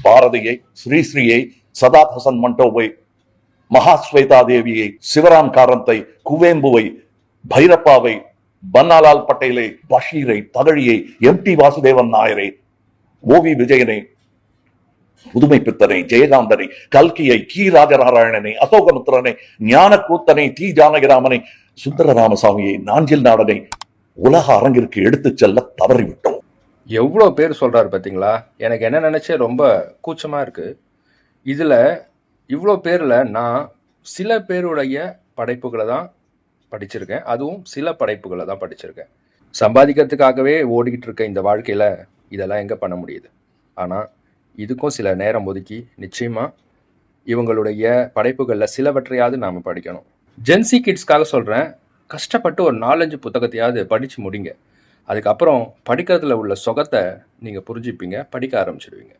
பாரதியை, ஸ்ரீஸ்ரீயை, சதாத் ஹசன் மண்டோவை, மகாஸ்வேதா தேவியை, சிவராம் காரந்தை, குவேம்புவை, பைரப்பாவை, பன்னாலால் பட்டேலை, பஷீரை, தகழியை, எம்.டி. வாசுதேவன் நாயரை, ஓ.வி. விஜயனை, புதுமை பித்தனை, ஜெயகாந்தனை, கல்கியை, கி. ராஜநாராயணனை, அசோகமித்திரனை, ஞானக்கூத்தனை, டி. ஜானகிராமனை, சுந்தர ராமசாமியை, நாஞ்சில் நாடனை உலக அரங்கிற்கு எடுத்துச் செல்ல தவறிவிட்டோம். எவ்வளோ பேர் சொல்றாரு பார்த்தீங்களா? எனக்கு என்ன நினைச்சே ரொம்ப கூச்சமா இருக்கு. இதுல இவ்வளோ பேர்ல நான் சில பேருடைய படைப்புகளை தான் படிச்சிருக்கேன். அதுவும் சில படைப்புகளை தான் படிச்சிருக்கேன். சம்பாதிக்கிறதுக்காகவே ஓடிக்கிட்டு இருக்க இந்த வாழ்க்கையில இதெல்லாம் எங்க பண்ண முடியுது? ஆனா இதுக்கும் சில நேரம் ஒதுக்கி நிச்சயமா இவங்களுடைய படைப்புகளில் சிலவற்றையாவது நாம் படிக்கணும். ஜென்சி கிட்ஸ்க்காக சொல்கிறேன், கஷ்டப்பட்டு ஒரு 4-5 புத்தகத்தையாவது படித்து முடிங்க. அதுக்கப்புறம் படிக்கிறதுல உள்ள சுகத்தை நீங்கள் புரிஞ்சுப்பீங்க, படிக்க ஆரம்பிச்சிடுவீங்க.